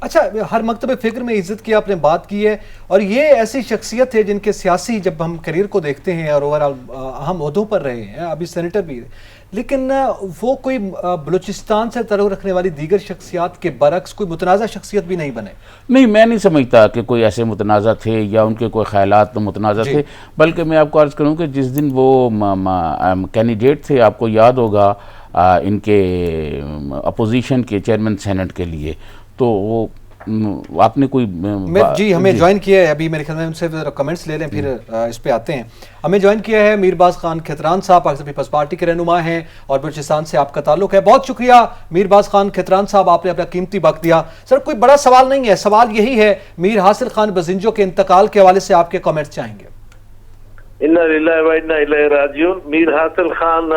اچھا، ہر مکتب فکر میں عزت کی آپ نے بات کی ہے، اور یہ ایسی شخصیت ہے جن کے سیاسی جب ہم کریئر کو دیکھتے ہیں اور اوورآل اہم عہدوں پر رہے ہیں، ابھی سینیٹر بھی، لیکن وہ کوئی بلوچستان سے تعلق رکھنے والی دیگر شخصیات کے برعکس کوئی متنازع شخصیت بھی نہیں بنے؟ نہیں، میں نہیں سمجھتا کہ کوئی ایسے متنازع تھے یا ان کے کوئی خیالات متنازع تھے، بلکہ میں آپ کو عرض کروں کہ جس دن وہ کینڈیڈیٹ تھے، آپ کو یاد ہوگا ان کے اپوزیشن کے چیئرمین سینٹ کے لیے، تو وہ آپ نے کوئی جی ہمیں جوائن کیا ہے، ابھی میرے خیال میں ان سے کمنٹس لے لیں پھر اس پہ آتے ہیں. ہمیں جوائن کیا ہے میرباز خان کھتران صاحب، پاکستان پیپلز پارٹی کے رہنما ہیں اور بلوچستان سے آپ کا تعلق ہے. بہت شکریہ میرباز خان کھتران صاحب، آپ نے اپنا قیمتی وقت دیا. سر کوئی بڑا سوال نہیں ہے، سوال یہی ہے میر حاصل خان بزنجو کے انتقال کے حوالے سے آپ کے کمنٹس چاہیں گے. انا للہ و انا الیہ راجعون. میر حاصل خان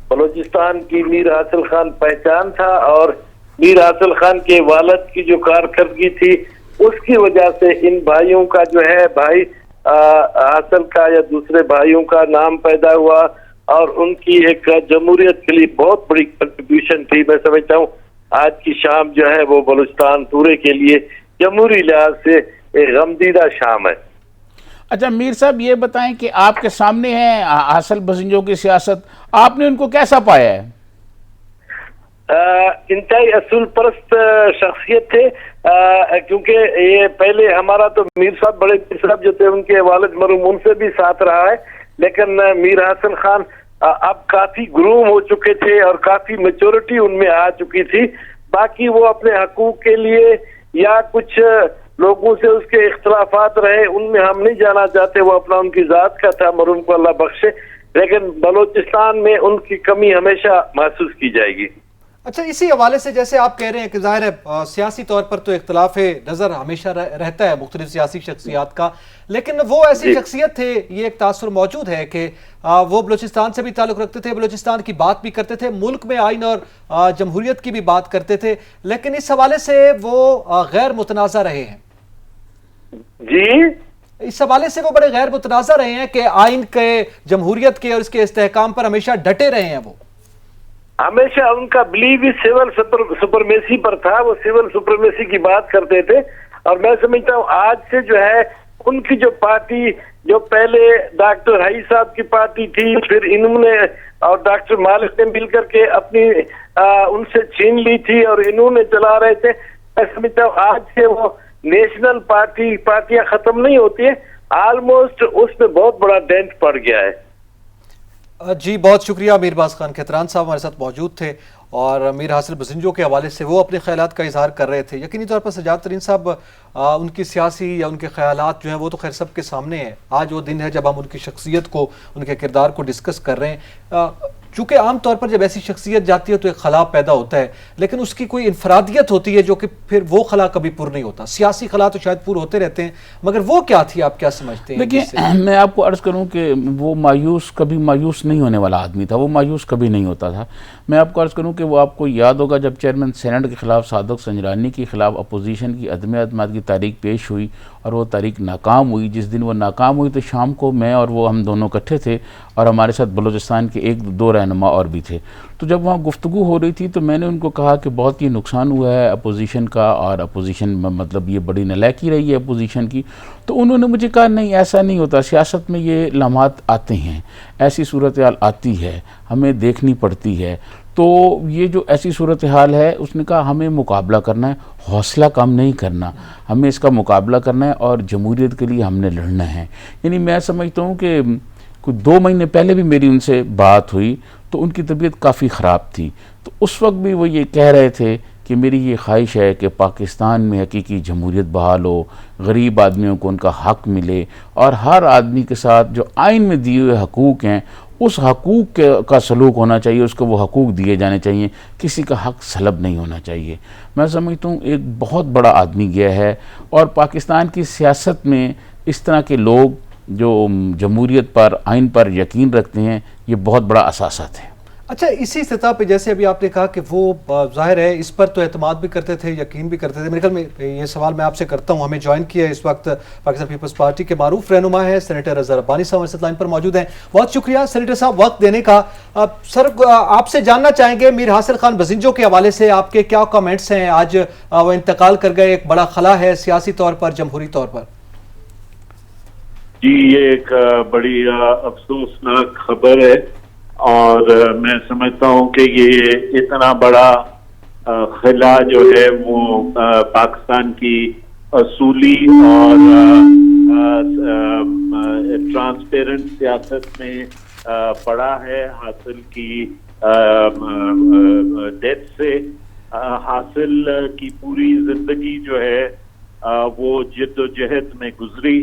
بلوچستان کی میر حاصل خان پہچان تھا، اور میر حاصل خان کے والد کی جو کارکردگی تھی اس کی وجہ سے ان بھائیوں کا جو ہے بھائی حاصل کا یا دوسرے بھائیوں کا نام پیدا ہوا، اور ان کی ایک جمہوریت کے لیے بہت بڑی کنٹریبیوشن تھی. میں سمجھتا ہوں آج کی شام جو ہے وہ بلوچستان پورے کے لیے جمہوری لحاظ سے ایک غمدیدہ شام ہے. اچھا میر صاحب، یہ بتائیں کہ آپ کے سامنے ہیں حاصل بزنجو کی سیاست، آپ نے ان کو کیسا پایا ہے؟ انتہائی اصول پرست شخصیت تھے، کیونکہ یہ پہلے ہمارا تو میر صاحب، بڑے میر صاحب جو تھے ان کے والد مرحوم، ان سے بھی ساتھ رہا ہے، لیکن میر حاصل خان اب کافی گروم ہو چکے تھے اور کافی میچورٹی ان میں آ چکی تھی. باقی وہ اپنے حقوق کے لیے یا کچھ لوگوں سے اس کے اختلافات رہے، ان میں ہم نہیں جانا چاہتے، وہ اپنا ان کی ذات کا تھا، مرحوم کو اللہ بخشے، لیکن بلوچستان میں ان کی کمی ہمیشہ محسوس کی جائے گی. اچھا، اسی حوالے سے جیسے آپ کہہ رہے ہیں کہ ظاہر ہے سیاسی طور پر تو اختلاف نظر ہمیشہ رہتا ہے مختلف سیاسی شخصیات کا، لیکن وہ ایسی شخصیت تھے، یہ ایک تاثر موجود ہے کہ وہ بلوچستان سے بھی تعلق رکھتے تھے، بلوچستان کی بات بھی کرتے تھے، ملک میں آئین اور جمہوریت کی بھی بات کرتے تھے، لیکن اس حوالے سے وہ غیر متنازع رہے ہیں. جی، اس حوالے سے وہ بڑے غیر متنازع رہے ہیں کہ آئین کے، جمہوریت کے اور اس کے استحکام پر ہمیشہ ڈٹے رہے ہیں. وہ ہمیشہ ان کا بلیو ہی سول سپرمیسی پر تھا، وہ سول سپرمیسی کی بات کرتے تھے. اور میں سمجھتا ہوں آج سے جو ہے ان کی جو پارٹی، جو پہلے ڈاکٹر حئی صاحب کی پارٹی تھی، پھر انہوں نے اور ڈاکٹر مالک نے مل کر کے اپنی ان سے چھین لی تھی اور انہوں نے چلا رہے تھے. میں سمجھتا ہوں آج سے وہ نیشنل پارٹیاں ختم نہیں ہوتی ہیں، آلموسٹ اس میں بہت بڑا ڈینٹ پڑ گیا ہے. جی بہت شکریہ. میرباز خان کھتران صاحب ہمارے ساتھ موجود تھے اور میر حاصل بزنجو کے حوالے سے وہ اپنے خیالات کا اظہار کر رہے تھے. یقینی طور پر سجاد ترین صاحب، ان کی سیاسی یا ان کے خیالات جو ہیں وہ تو خیر سب کے سامنے ہیں. آج وہ دن ہے جب ہم ان کی شخصیت کو، ان کے کردار کو ڈسکس کر رہے ہیں. چونکہ عام طور پر جب ایسی شخصیت جاتی ہے تو ایک خلا پیدا ہوتا ہے، لیکن اس کی کوئی انفرادیت ہوتی ہے جو کہ پھر وہ خلا کبھی پر نہیں ہوتا. سیاسی خلا تو شاید پور ہوتے رہتے ہیں، مگر وہ کیا تھی، آپ کیا سمجھتے ہیں؟ دیکھیں، میں آپ کو عرض کروں کہ وہ کبھی مایوس نہیں ہونے والا آدمی تھا، وہ مایوس کبھی نہیں ہوتا تھا. میں آپ کو عرض کروں کہ وہ آپ کو یاد ہوگا جب چیئرمین سینٹ کے خلاف صادق سنجرانی کے خلاف اپوزیشن کی عدم اعتماد کی تحریک پیش ہوئی اور وہ تحریک ناکام ہوئی. جس دن وہ ناکام ہوئی تو شام کو میں اور وہ ہم دونوں اکٹھے تھے اور ہمارے ساتھ بلوچستان کے ایک دو رہنما اور بھی تھے. تو جب وہاں گفتگو ہو رہی تھی تو میں نے ان کو کہا کہ بہت ہی نقصان ہوا ہے اپوزیشن کا، اور اپوزیشن مطلب یہ بڑی نالائکی رہی ہے اپوزیشن کی. تو انہوں نے مجھے کہا نہیں، ایسا نہیں ہوتا، سیاست میں یہ لمحات آتے ہیں، ایسی صورتحال آتی ہے، ہمیں دیکھنی پڑتی ہے. تو یہ جو ایسی صورتحال ہے، اس نے کہا ہمیں مقابلہ کرنا ہے، حوصلہ کم نہیں کرنا، ہمیں اس کا مقابلہ کرنا ہے اور جمہوریت کے لیے ہم نے لڑنا ہے. یعنی میں سمجھتا ہوں کہ کوئی 2 مہینے پہلے بھی میری ان سے بات ہوئی تو ان کی طبیعت کافی خراب تھی. تو اس وقت بھی وہ یہ کہہ رہے تھے کہ میری یہ خواہش ہے کہ پاکستان میں حقیقی جمہوریت بحال ہو، غریب آدمیوں کو ان کا حق ملے، اور ہر آدمی کے ساتھ جو آئین میں دیے ہوئے حقوق ہیں اس حقوق کا سلوک ہونا چاہیے، اس کو وہ حقوق دیے جانے چاہیے، کسی کا حق سلب نہیں ہونا چاہیے. میں سمجھتا ہوں ایک بہت بڑا آدمی گیا ہے، اور پاکستان کی سیاست میں اس طرح کے لوگ جو جمہوریت پر، آئین پر یقین رکھتے ہیں، یہ بہت بڑا اثاثہ ہے. اچھا، اسی سطح پہ جیسے ابھی آپ نے کہا کہ وہ ظاہر ہے اس پر تو اعتماد بھی کرتے تھے، یقین بھی کرتے تھے. میرے خیال میں یہ سوال میں آپ سے کرتا ہوں. ہمیں جوائن کیا ہے اس وقت پاکستان پیپلز پارٹی کے معروف رہنما ہے سینیٹر اظہر ربانی صاحب ہمارے ساتھ لائن پر موجود ہیں. بہت شکریہ سینیٹر صاحب وقت دینے کا. سر آپ سے جاننا چاہیں گے میر حاصل خان بزنجو کے حوالے سے آپ کے کیا کامنٹس ہیں؟ آج وہ انتقال کر گئے، ایک بڑا خلا ہے سیاسی طور پر، جمہوری طور پر. جی، یہ ایک بڑی افسوسناک خبر ہے، اور میں سمجھتا ہوں کہ یہ اتنا بڑا خلا جو ہے وہ پاکستان کی اصولی اور ٹرانسپیرنٹ سیاست میں پڑا ہے. حاصل کی ڈیتھ سے حاصل کی پوری زندگی جو ہے وہ جد و جہد میں گزری،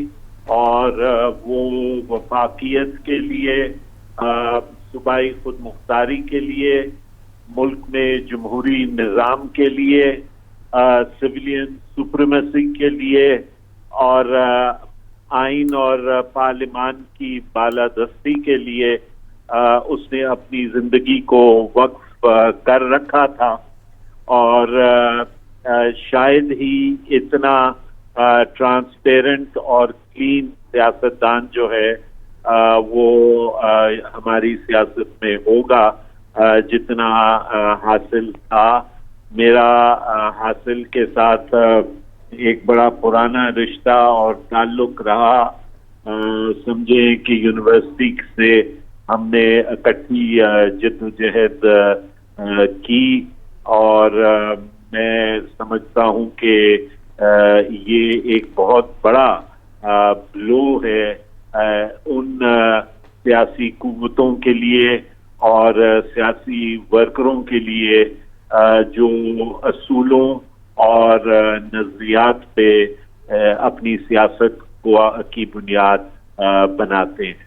اور وہ وفاقیت کے لیے، صوبائی خود مختاری کے لیے، ملک میں جمہوری نظام کے لیے، سویلین سپریمیسی کے لیے، اور آئین اور پارلیمان کی بالادستی کے لیے اس نے اپنی زندگی کو وقف کر رکھا تھا. اور شاید ہی اتنا ٹرانسپیرنٹ اور کلین سیاستدان جو ہے وہ ہماری سیاست میں ہوگا جتنا حاصل تھا. میرا حاصل کے ساتھ ایک بڑا پرانا رشتہ اور تعلق رہا. سمجھیں کہ یونیورسٹی سے ہم نے اکٹھی جد و جہد کی، اور میں سمجھتا ہوں کہ یہ ایک بہت بڑا بلو ہے ان سیاسی قوتوں کے لیے اور سیاسی ورکروں کے لیے جو اصولوں اور نظریات پہ اپنی سیاست کی بنیاد بناتے ہیں.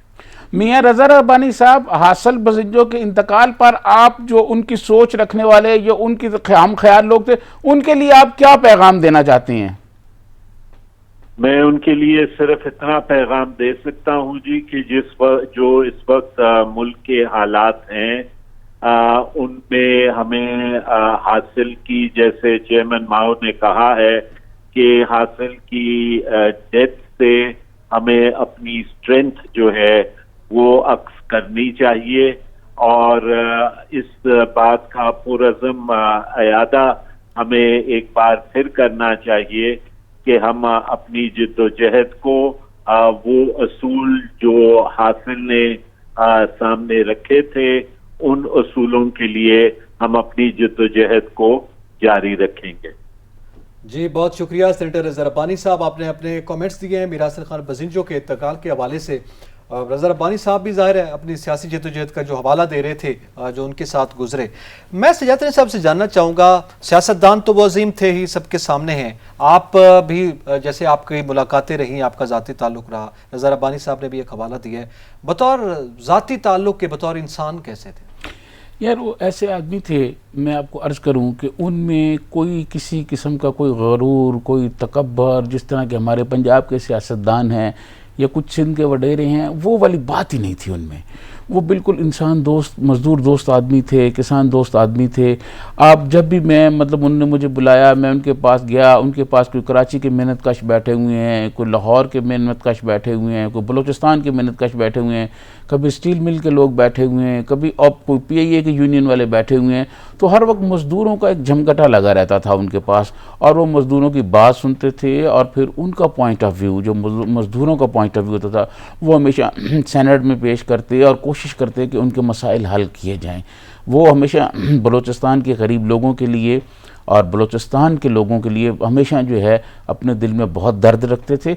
میاں رضا ربانی صاحب، حاصل بزنجو کے انتقال پر آپ جو ان کی سوچ رکھنے والے یا ان کی خام خیال لوگ تھے، ان کے لیے آپ کیا پیغام دینا چاہتے ہیں؟ میں ان کے لیے صرف اتنا پیغام دے سکتا ہوں جی کہ جو اس وقت ملک کے حالات ہیں ان میں ہمیں حاصل کی، جیسے چیئرمین ماؤ نے کہا ہے کہ حاصل کی ڈیتھ سے ہمیں اپنی اسٹرینتھ جو ہے وہ عکس کرنی چاہیے، اور اس بات کا پرعزم اعادہ ہمیں ایک بار پھر کرنا چاہیے کہ ہم اپنی جد و جہد کو وہ اصول جو حاصل نے سامنے رکھے تھے ان اصولوں کے لیے ہم اپنی جد و جہد کو جاری رکھیں گے. جی بہت شکریہ سینیٹر اظہر ربانی صاحب، آپ نے اپنے کامنٹس دیے ہیں میر حاصل خان بزنجو کے انتقال کے حوالے سے. رضا ربانی صاحب بھی ظاہر ہے اپنی سیاسی جد و جہد کا جو حوالہ دے رہے تھے جو ان کے ساتھ گزرے. میں سجاد صاحب سے جاننا چاہوں گا، سیاستدان تو وہ عظیم تھے ہی، سب کے سامنے ہیں. آپ بھی جیسے آپ کی ملاقاتیں رہیں، آپ کا ذاتی تعلق رہا، رضا ربانی صاحب نے بھی ایک حوالہ دیا ہے، بطور ذاتی تعلق کے بطور انسان کیسے تھے؟ یار وہ ایسے آدمی تھے، میں آپ کو عرض کروں کہ ان میں کوئی کسی قسم کا کوئی غرور، کوئی تکبر، جس طرح کہ ہمارے پنجاب کے سیاستدان ہیں یا کچھ سندھ کے وڈیرے ہیں، وہ والی بات ہی نہیں تھی ان میں. وہ بالکل انسان دوست، مزدور دوست آدمی تھے، کسان دوست آدمی تھے. آپ جب بھی مطلب انہوں نے مجھے بلایا، میں ان کے پاس گیا، ان کے پاس کوئی کراچی کے محنت کش بیٹھے ہوئے ہیں، کوئی لاہور کے محنت کش بیٹھے ہوئے ہیں، کوئی بلوچستان کے محنت کش بیٹھے ہوئے ہیں، کبھی اسٹیل مل کے لوگ بیٹھے ہوئے ہیں، کبھی کوئی پی آئی اے کے یونین والے بیٹھے ہوئے ہیں. تو ہر وقت مزدوروں کا ایک جھمگٹا لگا رہتا تھا ان کے پاس، اور وہ مزدوروں کی بات سنتے تھے، اور پھر ان کا پوائنٹ آف ویو، جو مزدوروں کا پوائنٹ آف ویو ہوتا تھا، وہ ہمیشہ سینٹ میں پیش کرتے اور کوشش کرتے کہ ان کے مسائل حل کیے جائیں. وہ ہمیشہ بلوچستان کے غریب لوگوں کے لیے اور بلوچستان کے لوگوں کے لیے ہمیشہ جو ہے اپنے دل میں بہت درد رکھتے تھے.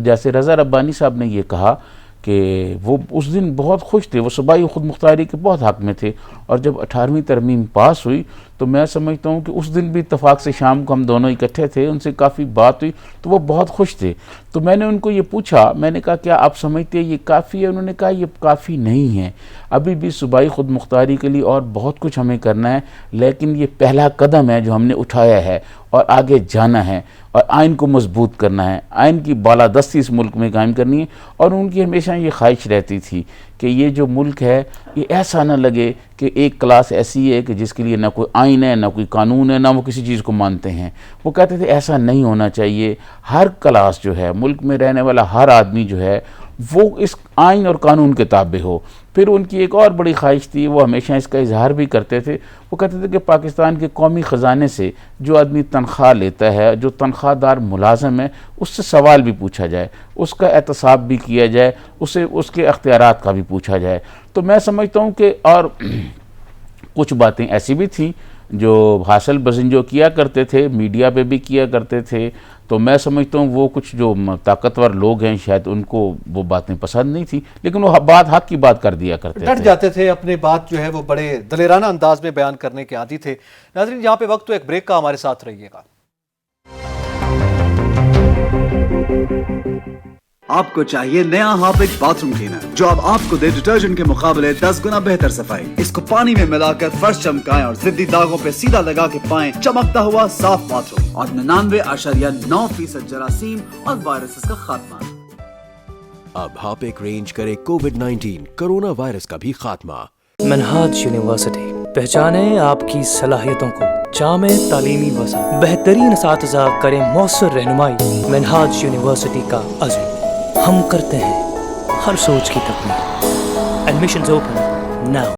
جیسے رضا ربانی صاحب نے یہ کہا کہ وہ اس دن بہت خوش تھے، وہ صوبائی خود مختاری کے بہت حق میں تھے، اور جب 18ویں ترمیم پاس ہوئی تو میں سمجھتا ہوں کہ اس دن بھی اتفاق سے شام کو ہم دونوں اکٹھے تھے، ان سے کافی بات ہوئی تو وہ بہت خوش تھے. تو میں نے ان کو یہ پوچھا، میں نے کہا کیا آپ سمجھتے ہیں یہ کافی ہے؟ انہوں نے کہا یہ کافی نہیں ہے، ابھی بھی صوبائی خود مختاری کے لیے اور بہت کچھ ہمیں کرنا ہے، لیکن یہ پہلا قدم ہے جو ہم نے اٹھایا ہے، اور آگے جانا ہے، اور آئین کو مضبوط کرنا ہے، آئین کی بالادستی اس ملک میں قائم کرنی ہے. اور ان کی ہمیشہ یہ خواہش رہتی تھی کہ یہ جو ملک ہے یہ ایسا نہ لگے کہ ایک کلاس ایسی ہے کہ جس کے لیے نہ کوئی آئین ہے، نہ کوئی قانون ہے، نہ وہ کسی چیز کو مانتے ہیں. وہ کہتے تھے ایسا نہیں ہونا چاہیے. ہر کلاس جو ہے، ملک میں رہنے والا ہر آدمی جو ہے وہ اس آئین اور قانون کے تابع ہو. پھر ان کی ایک اور بڑی خواہش تھی، وہ ہمیشہ اس کا اظہار بھی کرتے تھے. وہ کہتے تھے کہ پاکستان کے قومی خزانے سے جو آدمی تنخواہ لیتا ہے، جو تنخواہ دار ملازم ہے، اس سے سوال بھی پوچھا جائے، اس کا احتساب بھی کیا جائے، اسے اس کے اختیارات کا بھی پوچھا جائے. تو میں سمجھتا ہوں کہ اور کچھ باتیں ایسی بھی تھیں جو حاصل بزنجو کیا کرتے تھے، میڈیا پہ بھی کیا کرتے تھے. تو میں سمجھتا ہوں وہ کچھ جو طاقتور لوگ ہیں شاید ان کو وہ باتیں پسند نہیں تھیں، لیکن وہ بات حق کی بات کر دیا کرتے تھے. ڈٹ جاتے تھے، اپنی بات جو ہے وہ بڑے دلیرانہ انداز میں بیان کرنے کے عادی تھے. ناظرین یہاں پہ وقت تو ایک بریک کا، ہمارے ساتھ رہیے گا. آپ کو چاہیے نیا ہارپک باتھ روم کلینر جو اب آپ کو دے ڈٹرجنٹ کے مقابلے 10 گنا بہتر صفائی. اس کو پانی میں ملا کر فرش چمکائیں اور ضدی داغوں پہ سیدھا لگا کے پائیں چمکتا ہوا صاف باتھ روم اور 99.9% جراثیم اور وائرسز کا خاتمہ. اب ہارپک رینج کرے کووڈ-19 کرونا وائرس کا بھی خاتمہ. منہاج یونیورسٹی، پہچانیں آپ کی صلاحیتوں کو. جامع تعلیمی وسائل، بہترین اساتذہ، کریں مؤثر رہنمائی. منہاج یونیورسٹی کا عزم، ہم کرتے ہیں ہر سوچ کی تکمیل. Admissions open now.